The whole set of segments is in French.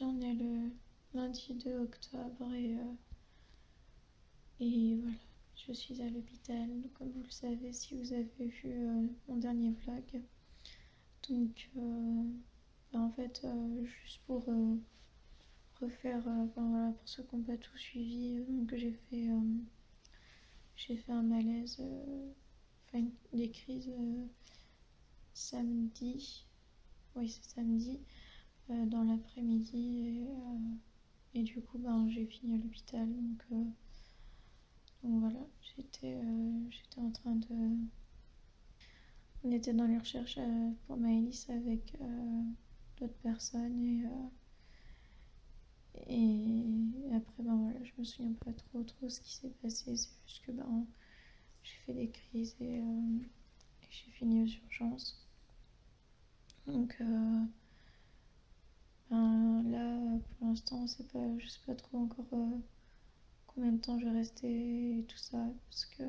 aujourd'hui on est le lundi 2 octobre et voilà, je suis à l'hôpital. Donc, comme vous le savez si vous avez vu mon dernier vlog. Donc en fait juste pour refaire, voilà, pour ceux qui n'ont pas tout suivi, donc j'ai fait un malaise, enfin des crises samedi, oui c'est samedi, dans l'après-midi et du coup j'ai fini à l'hôpital donc voilà, j'étais en train de... On était dans les recherches pour Maëlys avec d'autres personnes et après voilà, je me souviens pas trop ce qui s'est passé, c'est juste que j'ai fait des crises et j'ai fini aux urgences. Donc là pour l'instant je sais pas trop encore combien de temps je vais rester et tout ça parce que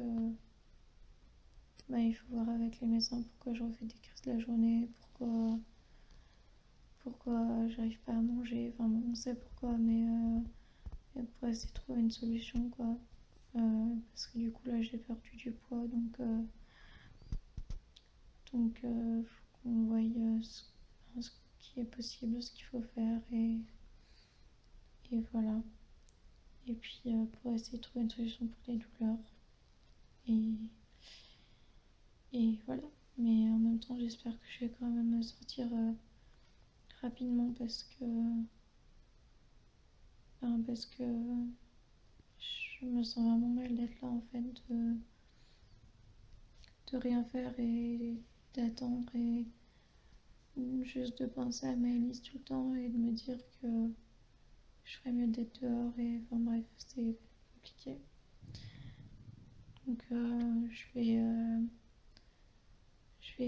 il faut voir avec les médecins pourquoi je refais des crises de la journée, pourquoi j'arrive pas à manger, enfin bon, on sait pourquoi mais pour essayer de trouver une solution quoi. Parce que du coup là j'ai perdu du poids donc faut qu'on voie ce qui est possible, ce qu'il faut faire et voilà. Et puis pour essayer de trouver une solution pour les douleurs et voilà. Mais en même temps j'espère que je vais quand même me sortir rapidement parce que je me sens vraiment mal d'être là en fait, de rien faire et d'attendre et juste de penser à Maëlys tout le temps et de me dire que je ferais mieux d'être dehors et enfin bref, c'est compliqué. Donc je vais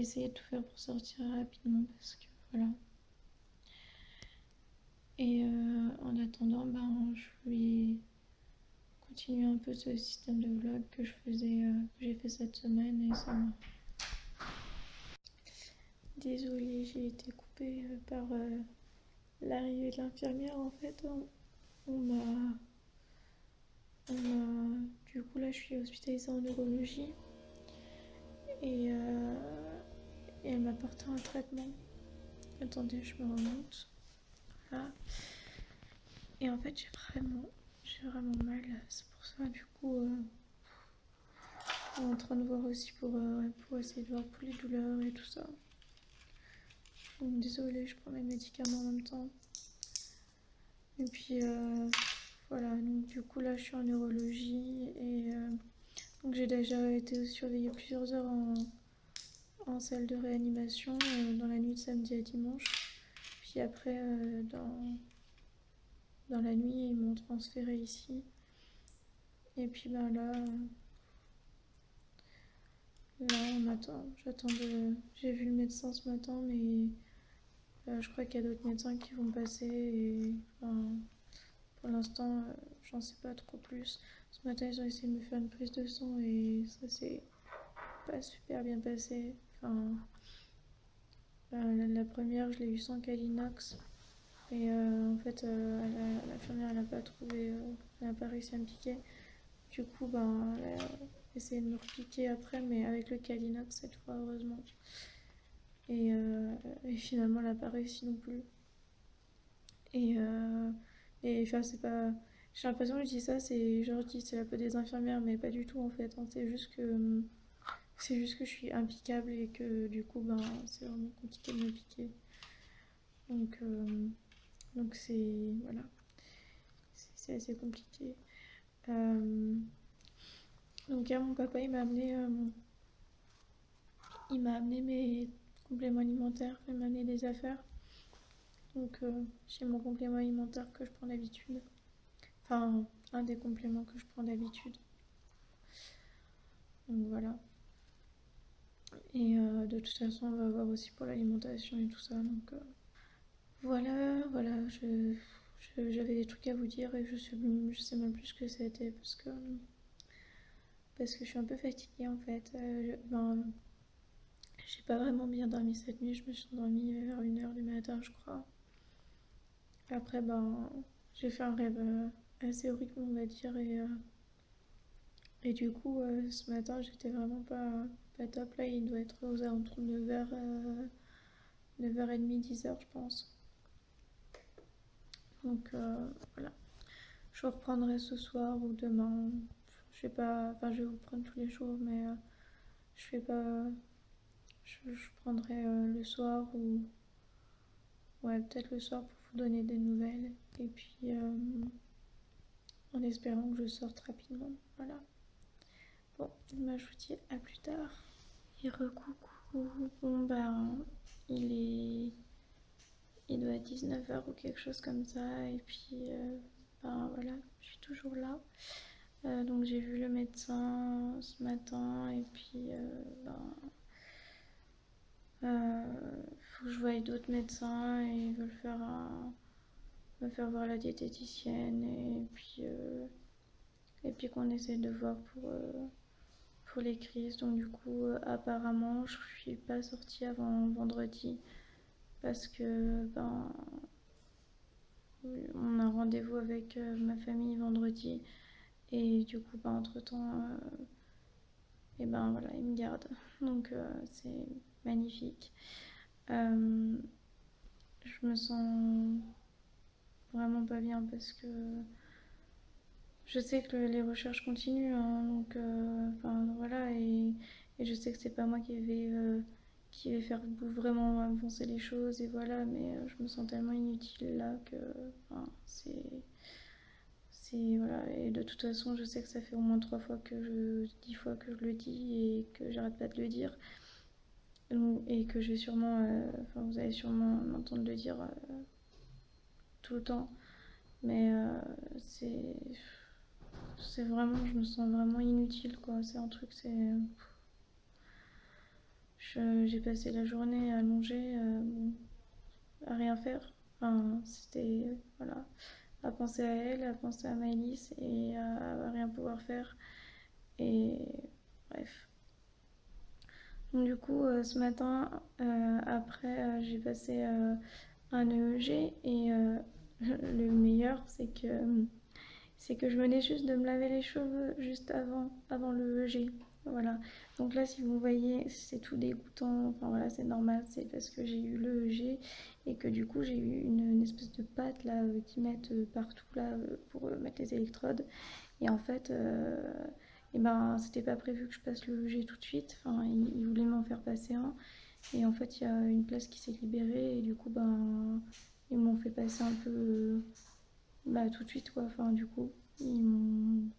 essayer de tout faire pour sortir rapidement parce que voilà. Et en attendant, je vais continuer un peu ce système de vlog que j'ai fait cette semaine et ça m'a... Désolée, j'ai été coupée par l'arrivée de l'infirmière en fait. Du coup là je suis hospitalisée en neurologie et, elle m'a apporté un traitement. Attendez, je me remonte. Voilà. Et en fait j'ai vraiment mal. C'est pour ça du coup on est en train de voir aussi pour essayer de voir pour les douleurs et tout ça. Donc désolée, je prends mes médicaments en même temps. Et puis voilà, donc du coup là je suis en neurologie et donc j'ai déjà été surveillée plusieurs heures en salle de réanimation dans la nuit de samedi à dimanche. Puis après dans la nuit ils m'ont transférée ici. Et puis là on attend, j'ai vu le médecin ce matin mais je crois qu'il y a d'autres médecins qui vont passer et pour l'instant j'en sais pas trop plus. Ce matin ils ont essayé de me faire une prise de sang et ça s'est pas super bien passé. La première je l'ai eu sans Calinox et en fait l'infirmière elle a pas trouvé, elle a pas réussi à me piquer. Du coup elle a essayé de me repiquer après mais avec le Calinox cette fois heureusement. Et finalement elle a pas réussi non plus. Et enfin c'est pas... J'ai l'impression que je dis ça, c'est genre je dis c'est la peau des infirmières mais pas du tout en fait. C'est juste que je suis impiquable et que du coup c'est vraiment compliqué de me piquer. Donc c'est... Voilà. C'est assez compliqué. Donc mon papa il m'a amené mes compléments alimentaires, il m'a amené des affaires. Donc j'ai mon complément alimentaire que je prends d'habitude. Enfin, un des compléments que je prends d'habitude. Donc voilà. Et de toute façon, on va voir aussi pour l'alimentation et tout ça. Donc voilà, j'avais des trucs à vous dire et je sais même plus ce que c'était parce que je suis un peu fatiguée en fait. J'ai pas vraiment bien dormi cette nuit. Je me suis endormie vers 1h du matin, je crois. après, ben, j'ai fait un rêve assez horrible, on va dire. Et du coup, ce matin, j'étais vraiment pas top. Là, il doit être aux alentours de 9h30, 10h, je pense. Donc, voilà. Je reprendrai ce soir ou demain. Je vais pas, enfin, je vais vous prendre tous les jours, mais je vais pas. Je prendrai le soir ou. Ouais, peut-être le soir pour vous donner des nouvelles. Et puis, en espérant que je sorte rapidement. Voilà. Bon, bah, je vous dis à plus tard. Et recoucou. Bon, bah, il est. Il doit être 19h ou quelque chose comme ça. Et puis, ben voilà, je suis toujours là. Donc j'ai vu le médecin ce matin et puis faut que je voie d'autres médecins et ils veulent me faire voir la diététicienne et puis qu'on essaie de voir pour les crises. Donc du coup apparemment je suis pas sortie avant vendredi parce que ben on a un rendez-vous avec ma famille vendredi et du coup ben entre temps et ben voilà, ils me gardent. Donc c'est magnifique. Euh, je me sens vraiment pas bien parce que je sais que les recherches continuent, hein, donc enfin voilà, et je sais que c'est pas moi qui vais faire vraiment avancer les choses, et voilà, mais je me sens tellement inutile là que enfin, c'est voilà, et de toute façon je sais que ça fait au moins 10 fois que je le dis et que j'arrête pas de le dire. Et que je vais sûrement, enfin vous allez sûrement m'entendre le dire tout le temps, mais c'est vraiment, je me sens vraiment inutile quoi. C'est un truc, j'ai passé la journée allongée, à rien faire. Enfin, c'était voilà, à penser à elle, à penser à Maëlys et à rien pouvoir faire. Et bref. Donc, du coup, ce matin, après, j'ai passé un EEG et le meilleur, c'est que je venais juste de me laver les cheveux juste avant le EEG. Voilà. Donc là, si vous voyez, c'est tout dégoûtant. Enfin voilà, c'est normal. C'est parce que j'ai eu le EEG et que du coup, j'ai eu une espèce de pâte là qui mettent partout là pour mettre les électrodes. Et en fait, et ben, c'était pas prévu que je passe le EEG tout de suite. Enfin, ils voulaient m'en faire passer un. Et en fait, il y a une place qui s'est libérée et du coup, ben, ils m'ont fait passer un peu bah, tout de suite, quoi. Enfin, du coup, ils m'ont.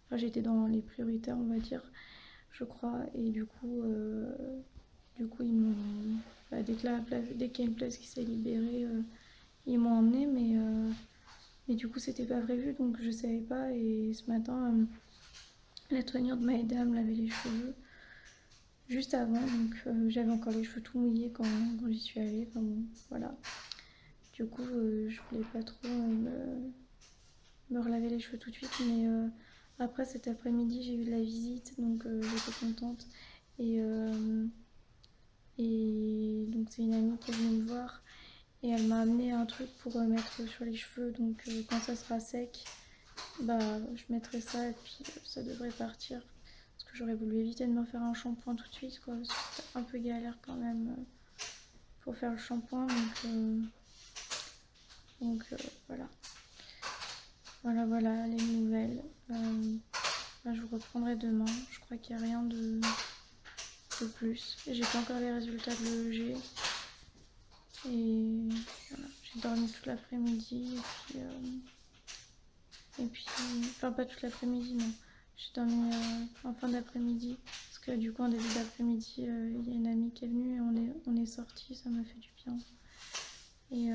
Enfin, j'étais dans les prioritaires, on va dire, je crois. Et du coup ils m'ont. Bah, dès qu'il y a une place qui s'est libérée, ils m'ont emmené, mais du coup, c'était pas prévu, donc je savais pas. Et ce matin, la soignante m'a aidé à me laver les cheveux juste avant, donc j'avais encore les cheveux tout mouillés quand j'y suis allée. Enfin bon, voilà. Du coup, je voulais pas trop me relaver les cheveux tout de suite, mais après cet après-midi, j'ai eu de la visite, donc j'étais contente. Et, et donc, c'est une amie qui est venue me voir et elle m'a amené un truc pour mettre sur les cheveux, donc quand ça sera sec, bah je mettrai ça et puis ça devrait partir. Parce que j'aurais voulu éviter de me faire un shampoing tout de suite, quoi. C'était un peu galère quand même pour faire le shampoing, donc voilà. Voilà les nouvelles. Bah, je vous reprendrai demain. Je crois qu'il n'y a rien de plus. J'ai pas encore les résultats de l'EEG. Et voilà, j'ai dormi toute l'après-midi. Et puis, enfin pas toute l'après-midi, non. J'ai dormi en fin d'après-midi. Parce que du coup, en début d'après-midi, il y a une amie qui est venue et on est sortis. Ça m'a fait du bien. Et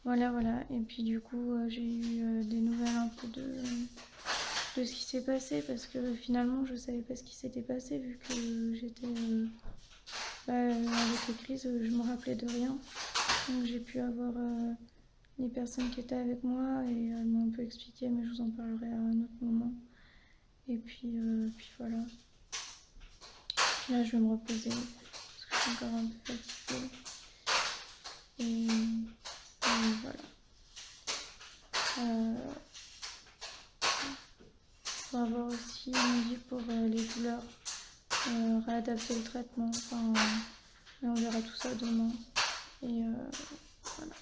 voilà. Voilà. Et puis du coup, j'ai eu des nouvelles un peu de ce qui s'est passé parce que finalement, je savais pas ce qui s'était passé vu que j'étais avec les crises, je me rappelais de rien. Donc j'ai pu avoir les personnes qui étaient avec moi et elles m'ont un peu expliqué, mais je vous en parlerai à un autre moment. Et puis voilà. Là, je vais me reposer parce que je suis encore un peu fatiguée. Et voilà. On va voir aussi, il me dit pour les douleurs, réadapter le traitement. Enfin, mais on verra tout ça demain. Et voilà.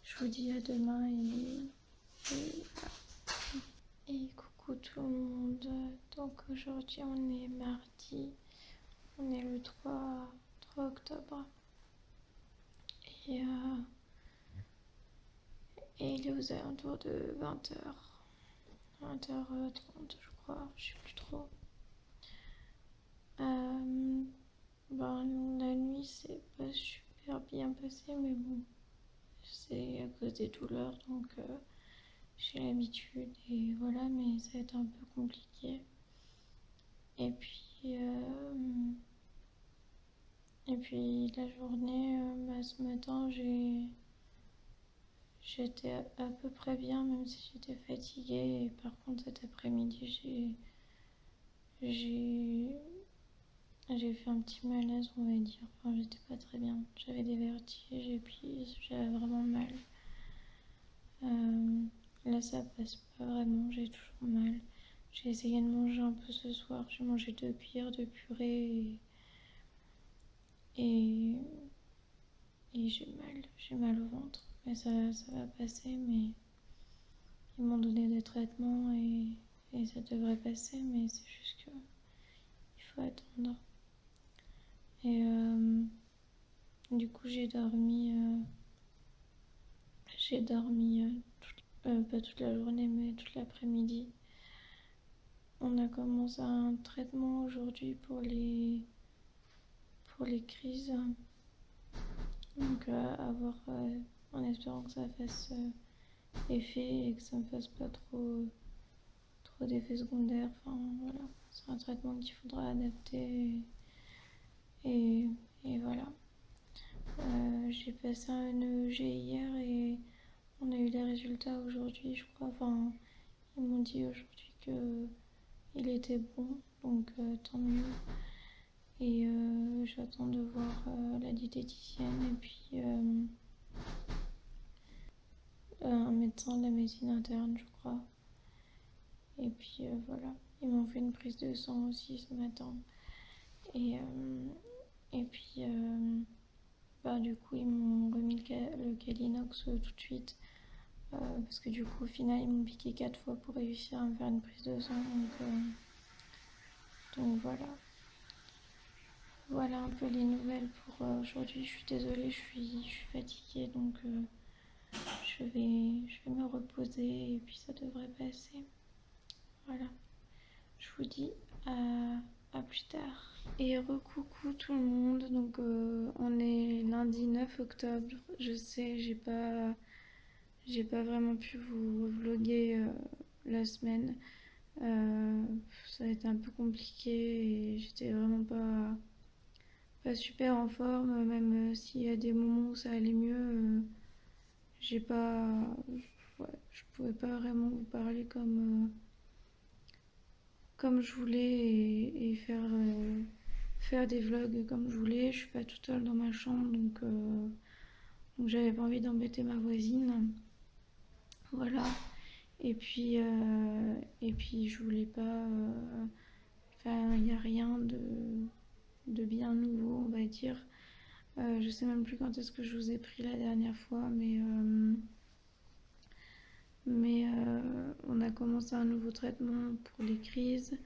Je vous dis à demain et coucou tout le monde. Donc aujourd'hui on est mardi, on est le 3 octobre. Et, et il est aux alentours de 20h. 20h30 je crois, je sais plus trop. La nuit c'est pas super bien passé, mais bon, c'est à cause des douleurs, donc j'ai l'habitude et voilà, mais ça va être un peu compliqué. Et puis la journée, ce matin j'étais à peu près bien, même si j'étais fatiguée. Et par contre cet après-midi j'ai fait un petit malaise, on va dire. Enfin, j'étais pas très bien. J'avais des vertiges et puis j'avais vraiment mal. Là, ça passe pas vraiment, j'ai toujours mal. J'ai essayé de manger un peu ce soir. J'ai mangé 2 cuillères de purée et j'ai mal au ventre. Mais ça va passer, mais ils m'ont donné des traitements et ça devrait passer, mais c'est juste que il faut attendre. Et du coup, j'ai dormi pas toute la journée, mais toute l'après-midi. On a commencé un traitement aujourd'hui pour les crises. Donc à voir, en espérant que ça fasse effet et que ça me fasse pas trop d'effets secondaires. Enfin voilà, c'est un traitement qu'il faudra adapter et voilà. J'ai passé un EEG hier et on a eu les résultats aujourd'hui, je crois. Enfin, ils m'ont dit aujourd'hui que il était bon, donc tant mieux. Et j'attends de voir la diététicienne et puis un médecin de la médecine interne, je crois. Et puis voilà, ils m'ont fait une prise de sang aussi ce matin. Et puis du coup, ils m'ont remis le Calinox tout de suite. Parce que du coup, au final, ils m'ont piqué 4 fois pour réussir à me faire une prise de sang. Donc voilà. Voilà un peu les nouvelles pour aujourd'hui. Je suis désolée, je suis fatiguée, donc je vais me reposer et puis ça devrait passer. Voilà. Je vous dis à plus tard. Et recoucou tout le monde. Donc on est lundi 9 octobre. Je sais, j'ai pas vraiment pu vous vlogger la semaine. Ça a été un peu compliqué et j'étais vraiment pas super en forme, même s'il y a des moments où ça allait mieux, j'ai pas. Ouais, je pouvais pas vraiment vous parler comme je voulais et faire des vlogs comme je voulais. Je suis pas toute seule dans ma chambre, donc j'avais pas envie d'embêter ma voisine. Voilà. Et puis je voulais pas. Enfin, il n'y a rien de bien nouveau, on va dire. Je sais même plus quand est-ce que je vous ai pris la dernière fois, mais on a commencé un nouveau traitement pour les crises.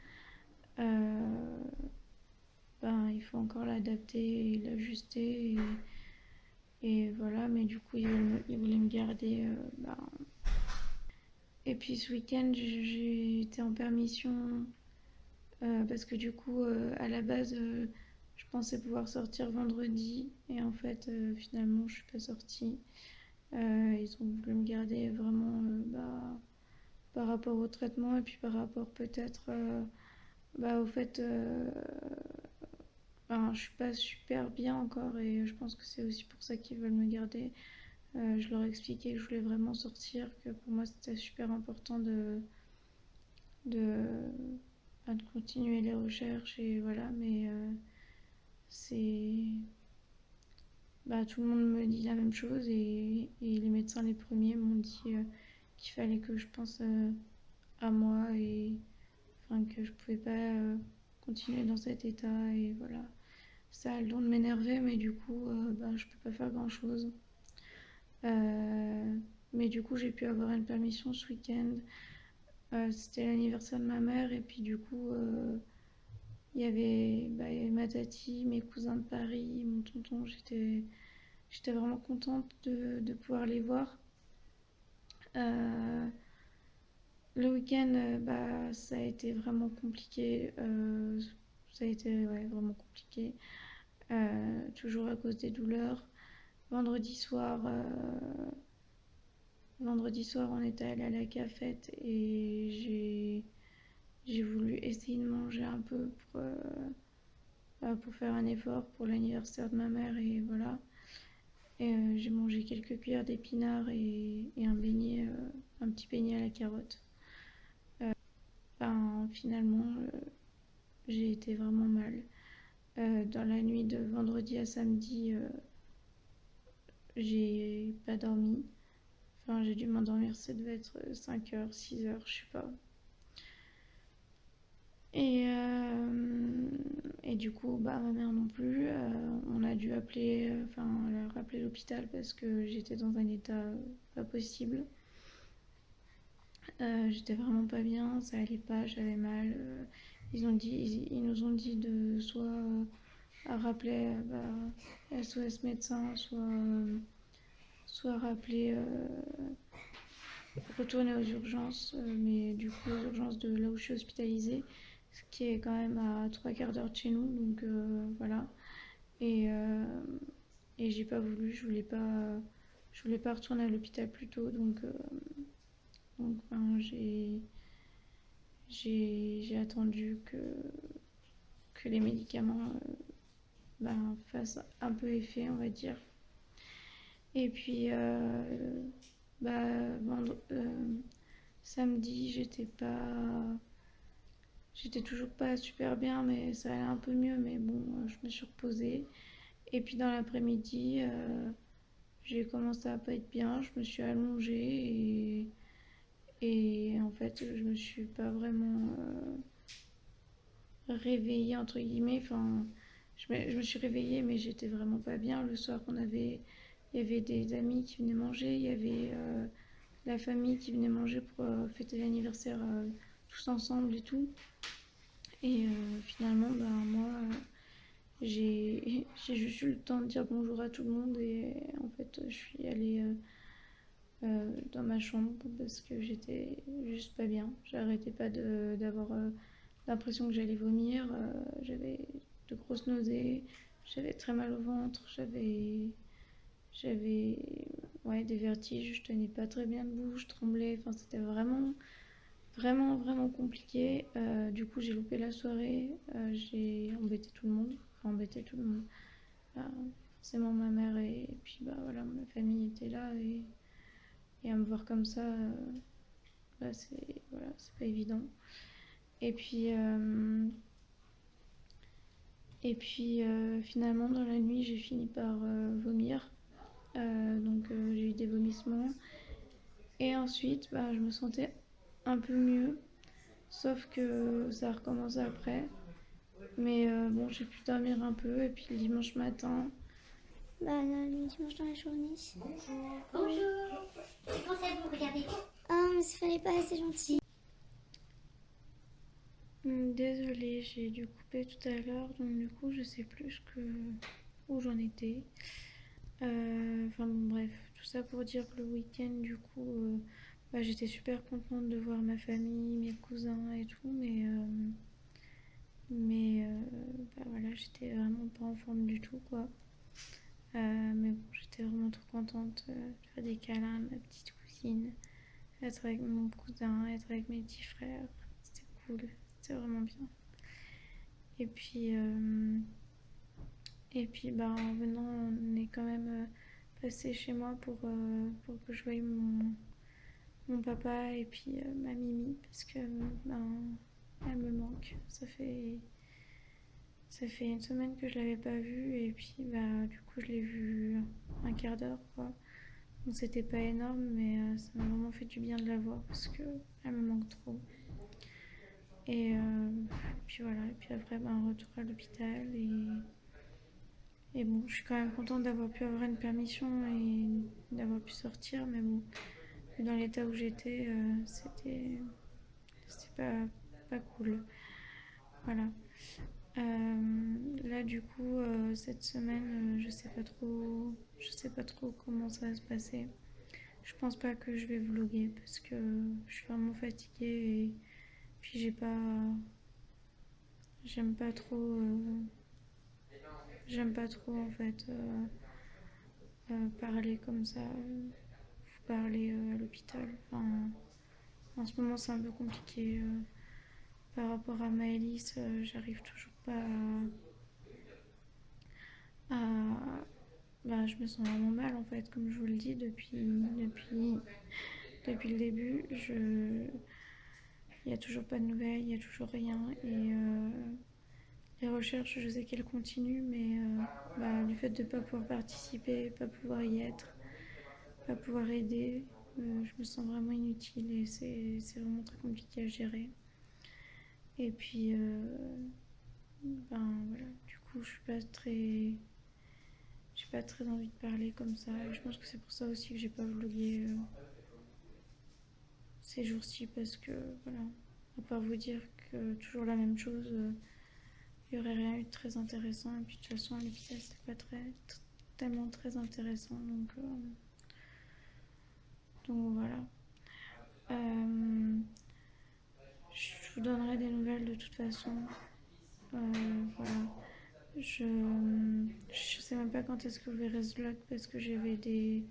Il faut encore l'adapter et l'ajuster et voilà, mais du coup ils voulaient me garder. Et puis ce week-end j'ai été en permission parce que du coup à la base je pensais pouvoir sortir vendredi et en fait finalement je suis pas sortie. Ils ont voulu me garder vraiment par rapport au traitement et puis par rapport peut-être au fait je suis pas super bien encore et je pense que c'est aussi pour ça qu'ils veulent me garder. Je leur ai expliqué que je voulais vraiment sortir, que pour moi c'était super important de, de continuer les recherches et voilà, mais c'est bah, tout le monde me dit la même chose et les médecins les premiers m'ont dit qu'il fallait que je pense à moi et enfin, que je pouvais pas continuer dans cet état et voilà. Ça a le don de m'énerver, mais du coup, bah, je peux pas faire grand chose. Mais du coup, j'ai pu avoir une permission ce week-end. C'était l'anniversaire de ma mère, et puis du coup, il y avait ma tati, mes cousins de Paris, mon tonton. J'étais vraiment contente de pouvoir les voir. Euh, le week-end, bah, ça a été vraiment compliqué. Ça a été ouais, vraiment compliqué. Toujours à cause des douleurs. Vendredi soir, euh, vendredi soir, on était allé à la cafette et j'ai voulu essayer de manger un peu pour faire un effort pour l'anniversaire de ma mère et voilà. Et j'ai mangé quelques cuillères d'épinards et un beignet, un petit beignet à la carotte. Ben, finalement, j'ai été vraiment mal. Dans la nuit de vendredi à samedi, j'ai pas dormi. Enfin, j'ai dû m'endormir, ça devait être 5 heures, 6 heures, je sais pas. Et, euh, et du coup, bah, ma mère non plus. On a dû appeler, enfin, leur appeler l'hôpital parce que j'étais dans un état pas possible. J'étais vraiment pas bien, ça allait pas, j'avais mal. Ils nous ont dit de soit rappeler bah, SOS médecin, soit rappeler, retourner aux urgences, mais du coup aux urgences de là où je suis hospitalisée, ce qui est quand même à 3 quarts d'heure de chez nous, donc voilà. Et, euh, et j'ai pas voulu, je voulais pas retourner à l'hôpital plus tôt, donc ben, j'ai attendu que les médicaments ben, fassent un peu effet, on va dire. Et puis, bah, samedi, j'étais toujours pas super bien, mais ça allait un peu mieux. Mais bon, je me suis reposée. Et puis dans l'après-midi, j'ai commencé à pas être bien. Je me suis allongée et en fait, je me suis pas vraiment réveillée entre guillemets. Enfin, je me suis réveillée, mais j'étais vraiment pas bien. Le soir, il y avait des amis qui venaient manger. Il y avait la famille qui venait manger pour fêter l'anniversaire tous ensemble et tout. Et finalement, ben, moi, j'ai juste eu le temps de dire bonjour à tout le monde et en fait, je suis allée dans ma chambre parce que j'étais juste pas bien. J'arrêtais pas d'avoir l'impression que j'allais vomir. J'avais de grosses nausées, j'avais très mal au ventre, j'avais ouais, des vertiges, je tenais pas très bien debout, je tremblais. Enfin, c'était vraiment vraiment compliqué. Du coup, j'ai loupé la soirée. J'ai embêté tout le monde. Enfin, embêté tout le monde. Euh, Forcément, ma mère et puis bah voilà, ma famille était là et à me voir comme ça, bah, c'est voilà, c'est pas évident. Et puis finalement, dans la nuit, j'ai fini par vomir. Donc j'ai eu des vomissements. Et ensuite, bah, je me sentais un peu mieux. Sauf que ça a recommencé après. Mais bon, j'ai pu dormir un peu. Et puis le dimanche matin, Bah, le dimanche dans la journée. Bonjour. Je pensais à vous regarder. Oh, mais ça fallait pas, c'est gentil. désolée, j'ai dû couper tout à l'heure. Donc du coup, je sais plus où j'en étais. Enfin bon, bref, tout ça pour dire que le week-end, du coup, bah, j'étais super contente de voir ma famille, mes cousins et tout. Mais bah, voilà, j'étais vraiment pas en forme du tout, quoi. Mais bon, j'étais vraiment trop contente de faire des câlins à ma petite cousine, être avec mon cousin, être avec mes petits frères. C'était cool, c'était vraiment bien. Et puis, euh, et puis bah, en venant, on est quand même passé chez moi pour que je voie mon papa et puis ma Mimi parce que ben, elle me manque. Ça fait une semaine que je l'avais pas vue et puis bah du coup je l'ai vue un quart d'heure quoi. Donc c'était pas énorme mais ça m'a vraiment fait du bien de la voir parce que elle me manque trop. Et puis voilà, et puis après bah, un retour à l'hôpital et bon, je suis quand même contente d'avoir pu avoir une permission et d'avoir pu sortir, mais bon, dans l'état où j'étais, c'était pas cool. Voilà. Là du coup cette semaine je sais pas trop comment ça va se passer. Je pense pas que je vais vlogger parce que je suis vraiment fatiguée et puis j'aime pas trop en fait parler comme ça, parler à l'hôpital. Enfin, en ce moment c'est un peu compliqué par rapport à Maëlys, j'arrive toujours pas à bah, je me sens vraiment mal en fait, comme je vous le dis depuis le début. Il n'y a toujours pas de nouvelles, il n'y a toujours rien. Et les recherches, je sais qu'elles continuent, mais bah, du fait de ne pas pouvoir participer, pas pouvoir y être, pas pouvoir aider, je me sens vraiment inutile et c'est vraiment très compliqué à gérer. Et puis, ben voilà, du coup, j'ai pas très envie de parler comme ça. Et je pense que c'est pour ça aussi que j'ai pas vlogué ces jours-ci parce que voilà, à part vous dire que toujours la même chose, il y aurait rien eu de très intéressant. Et puis de toute façon, à l'hôpital, c'était pas tellement très intéressant. Donc voilà. Je vous donnerai des nouvelles de toute façon. Voilà. Je sais même pas quand est-ce que vous verrez ce vlog parce que j'avais des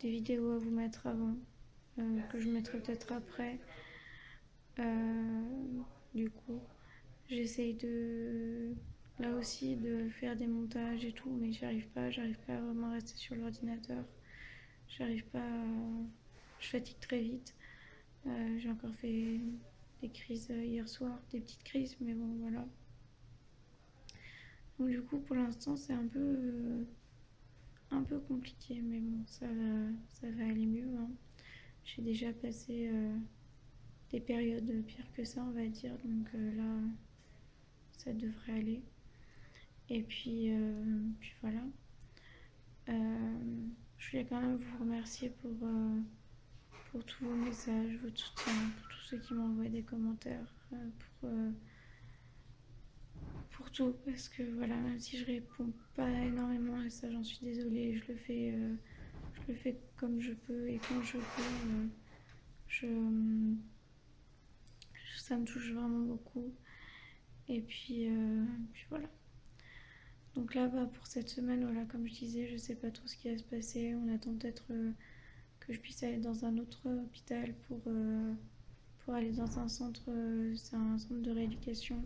vidéos à vous mettre avant, que je mettrai peut-être après. Du coup, j'essaye là aussi de faire des montages et tout, mais j'arrive pas à vraiment rester sur l'ordinateur. J'arrive pas à... Je fatigue très vite. J'ai encore fait des crises hier soir, des petites crises, mais bon voilà. Donc du coup pour l'instant c'est un peu compliqué, mais bon ça va aller mieux. Hein. J'ai déjà passé des périodes pires que ça on va dire, donc là ça devrait aller. Et puis voilà. Je voulais quand même vous remercier pour tous vos messages, votre soutien, pour tous ceux qui m'envoient des commentaires, pour tout, parce que voilà, même si je réponds pas énormément à ça, j'en suis désolée, je le fais comme je peux et quand je peux, ça me touche vraiment beaucoup. Et puis voilà. Donc là, bah, pour cette semaine, voilà, comme je disais, je sais pas trop ce qui va se passer. On attend peut-être que je puisse aller dans un autre hôpital pour aller dans un centre, c'est un centre de rééducation.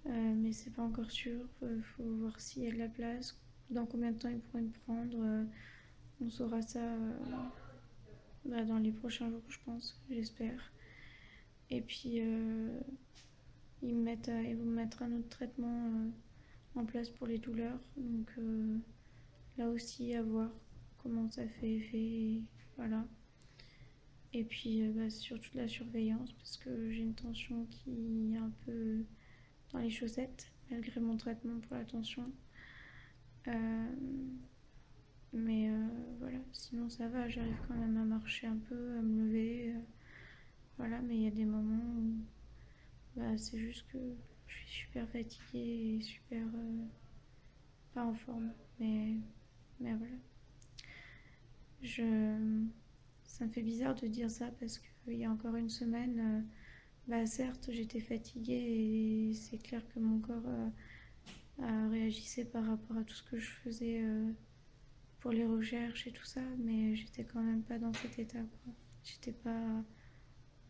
Mais c'est pas encore sûr. Faut voir s'il y a de la place, dans combien de temps ils pourraient me prendre. On saura ça bah, dans les prochains jours, je pense, j'espère. Et puis ils vont me mettre un autre traitement en place pour les douleurs. Donc là aussi à voir comment ça fait effet. Et voilà. Et puis bah, c'est surtout de la surveillance parce que j'ai une tension qui est un peu dans les chaussettes malgré mon traitement pour la tension. Mais voilà, sinon ça va, j'arrive quand même à marcher un peu, à me lever. Voilà, mais il y a des moments où bah, c'est juste que je suis super fatiguée et super pas en forme. Mais voilà. Ça me fait bizarre de dire ça parce qu'il y a encore une semaine, bah certes j'étais fatiguée et c'est clair que mon corps réagissait par rapport à tout ce que je faisais pour les recherches et tout ça, mais j'étais quand même pas dans cet état quoi. J'étais pas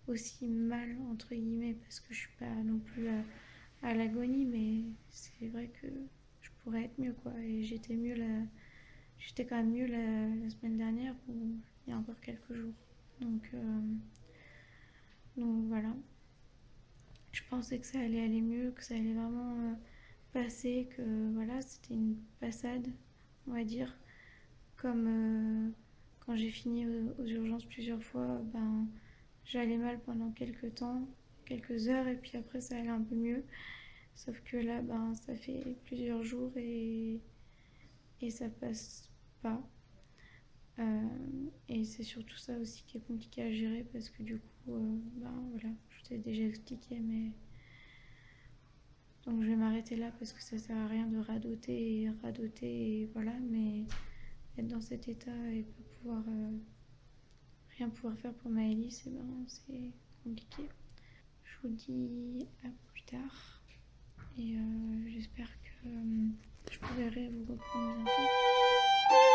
aussi mal entre guillemets parce que je suis pas non plus à l'agonie, mais c'est vrai que je pourrais être mieux quoi. Et j'étais quand même mieux la semaine dernière ou il y a encore quelques jours. Donc voilà. Je pensais que ça allait aller mieux, que ça allait vraiment passé, que voilà, c'était une passade, on va dire. Comme quand j'ai fini aux urgences plusieurs fois, ben, j'allais mal pendant quelques temps, quelques heures, et puis après ça allait un peu mieux. Sauf que là, ben, ça fait plusieurs jours et ça passe pas. Et c'est surtout ça aussi qui est compliqué à gérer parce que du coup, ben voilà, je t'ai déjà expliqué, mais donc je vais m'arrêter là parce que ça sert à rien de radoter et voilà, mais être dans cet état et pas pouvoir rien pouvoir faire pour Maëlys, et ben c'est compliqué. Je vous dis à plus tard et j'espère que je pourrai vous reprendre bientôt.